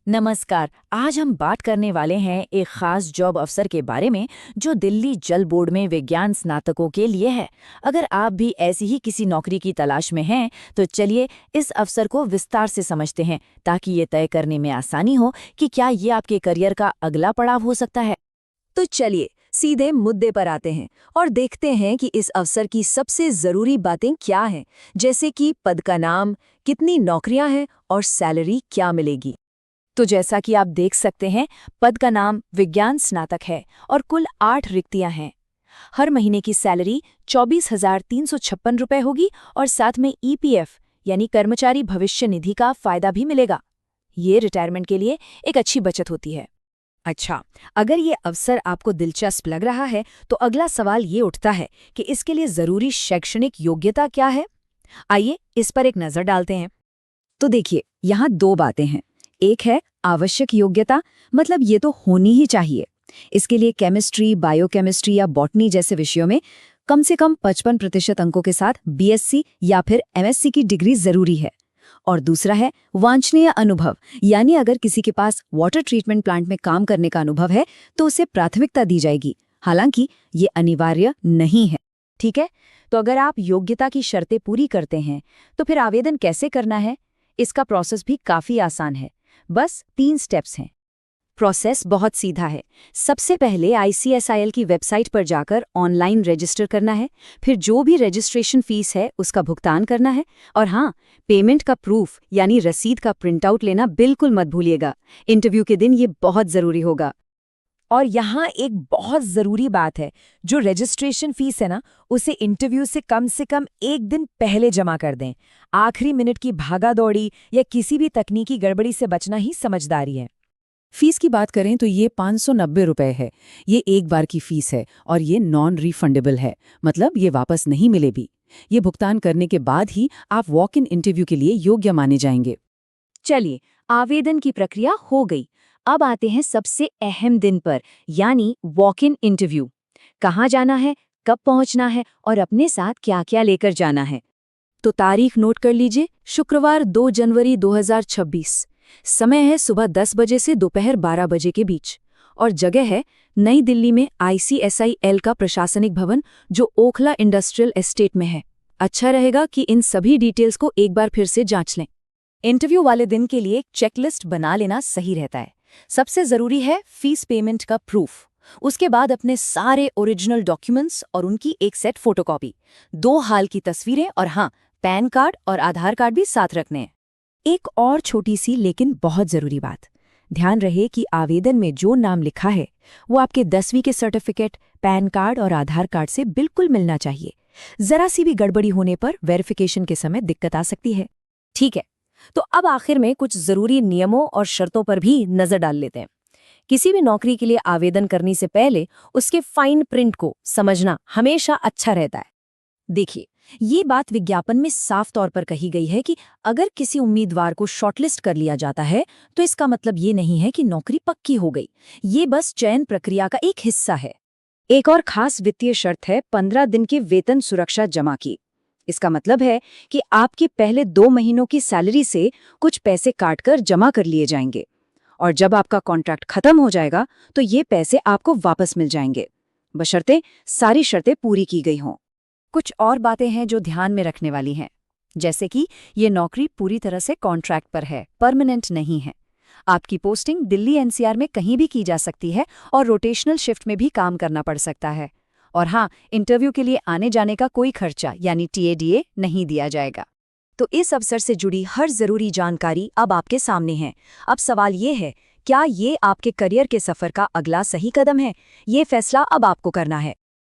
नमस्कार। आज हम बात करने वाले हैं एक खास जॉब अवसर के बारे में जो दिल्ली जल बोर्ड में विज्ञान स्नातकों के लिए है। अगर आप भी ऐसी ही किसी नौकरी की तलाश में हैं तो चलिए इस अवसर को विस्तार से समझते हैं ताकि ये तय करने में आसानी हो कि क्या ये आपके करियर का अगला पड़ाव हो सकता है। तो चलिए सीधे मुद्दे पर आते हैं और देखते हैं कि इस अवसर की सबसे जरूरी बातें क्या हैं, जैसे कि पद का नाम, कितनी नौकरियां हैं और सैलरी क्या मिलेगी। तो जैसा कि आप देख सकते हैं, पद का नाम विज्ञान स्नातक है और कुल 8 रिक्तियां हैं। हर महीने की सैलरी 24,356 रुपये होगी और साथ में ईपीएफ यानी कर्मचारी भविष्य निधि का फायदा भी मिलेगा। ये रिटायरमेंट के लिए एक अच्छी बचत होती है। अच्छा, अगर ये अवसर आपको दिलचस्प लग रहा है तो अगला सवाल ये उठता है कि इसके लिए जरूरी शैक्षणिक योग्यता क्या है। आइए इस पर एक नजर डालते हैं। तो देखिए, यहाँ दो बातें हैं। एक है आवश्यक योग्यता, मतलब ये तो होनी ही चाहिए। इसके लिए केमिस्ट्री, बायोकेमिस्ट्री या बॉटनी जैसे विषयों में कम से कम 55% अंकों के साथ बीएससी या फिर एमएससी की डिग्री जरूरी है। और दूसरा है वांछनीय अनुभव, यानी अगर किसी के पास वाटर ट्रीटमेंट प्लांट में काम करने का अनुभव है तो उसे प्राथमिकता दी जाएगी। हालांकि ये अनिवार्य नहीं है। ठीक है, तो अगर आप योग्यता की शर्तें पूरी करते हैं तो फिर आवेदन कैसे करना है? इसका प्रोसेस भी काफी आसान है। बस 3 स्टेप्स हैं। प्रोसेस बहुत सीधा है। सबसे पहले आईसीएसआईएल की वेबसाइट पर जाकर ऑनलाइन रजिस्टर करना है। फिर जो भी रजिस्ट्रेशन फीस है उसका भुगतान करना है। और हाँ, पेमेंट का प्रूफ यानी रसीद का प्रिंटआउट लेना बिल्कुल मत भूलिएगा। इंटरव्यू के दिन ये बहुत ज़रूरी होगा। और यहाँ एक बहुत ज़रूरी बात है, जो रजिस्ट्रेशन फीस है ना, उसे इंटरव्यू से कम 1 दिन पहले जमा कर दें। आखिरी मिनट की भागादौड़ी या किसी भी तकनीकी गड़बड़ी से बचना ही समझदारी है। फीस की बात करें तो ये 590 रुपए है। ये एक बार की फीस है और ये नॉन रिफंडेबल है, मतलब ये वापस नहीं मिले भी। ये भुगतान करने के बाद ही आप वॉक इन इंटरव्यू के लिए योग्य माने जाएंगे। चलिए, आवेदन की प्रक्रिया हो गई। अब आते हैं सबसे अहम दिन पर, यानी वॉक इन इंटरव्यू। कहाँ जाना है, कब पहुंचना है और अपने साथ क्या क्या लेकर जाना है। तो तारीख नोट कर लीजिए, शुक्रवार 2 जनवरी 2026। समय है सुबह 10 बजे से दोपहर 12 बजे के बीच। और जगह है नई दिल्ली में आईसीएसआईएल का प्रशासनिक भवन, जो ओखला इंडस्ट्रियल एस्टेट में है। अच्छा रहेगा कि इन सभी डिटेल्स को एक बार फिर से जांच लें। इंटरव्यू वाले दिन के लिए चेकलिस्ट बना लेना सही रहता है। सबसे जरूरी है फीस पेमेंट का प्रूफ। उसके बाद अपने सारे ओरिजिनल डॉक्यूमेंट्स और उनकी एक सेट फोटोकॉपी, 2 हाल की तस्वीरें और हाँ, पैन कार्ड और आधार कार्ड भी साथ रखने हैं। एक और छोटी सी लेकिन बहुत जरूरी बात, ध्यान रहे कि आवेदन में जो नाम लिखा है वो आपके 10वीं के सर्टिफिकेट, पैन कार्ड और आधार कार्ड से बिल्कुल मिलना चाहिए। जरा सी भी गड़बड़ी होने पर वेरिफिकेशन के समय दिक्कत आ सकती है। ठीक है, तो अब आखिर में कुछ जरूरी नियमों और शर्तों पर भी नजर डाल लेते हैं। किसी भी नौकरी के लिए आवेदन करने से पहले उसके फाइन प्रिंट को समझना हमेशा अच्छा रहता है। देखिए, ये बात विज्ञापन में साफ तौर पर कही गई है कि अगर किसी उम्मीदवार को शॉर्टलिस्ट कर लिया जाता है तो इसका मतलब ये नहीं है कि नौकरी पक्की हो गई। ये बस चयन प्रक्रिया का एक हिस्सा है। एक और खास वित्तीय शर्त है 15 दिन की वेतन सुरक्षा जमा की। इसका मतलब है कि आपके पहले 2 महीनों की सैलरी से कुछ पैसे काटकर जमा कर लिए जाएंगे और जब आपका कॉन्ट्रैक्ट खत्म हो जाएगा तो ये पैसे आपको वापस मिल जाएंगे, बशर्ते सारी शर्तें पूरी की गई हों। कुछ और बातें हैं जो ध्यान में रखने वाली हैं, जैसे कि ये नौकरी पूरी तरह से कॉन्ट्रैक्ट पर है, परमानेंट नहीं है। आपकी पोस्टिंग दिल्ली एनसीआर में कहीं भी की जा सकती है और रोटेशनल शिफ्ट में भी काम करना पड़ सकता है। और हाँ, इंटरव्यू के लिए आने जाने का कोई खर्चा यानी टीएडीए नहीं दिया जाएगा। तो इस अवसर से जुड़ी हर जरूरी जानकारी अब आपके सामने है। अब सवाल ये है, क्या ये आपके करियर के सफर का अगला सही कदम है? ये फैसला अब आपको करना है।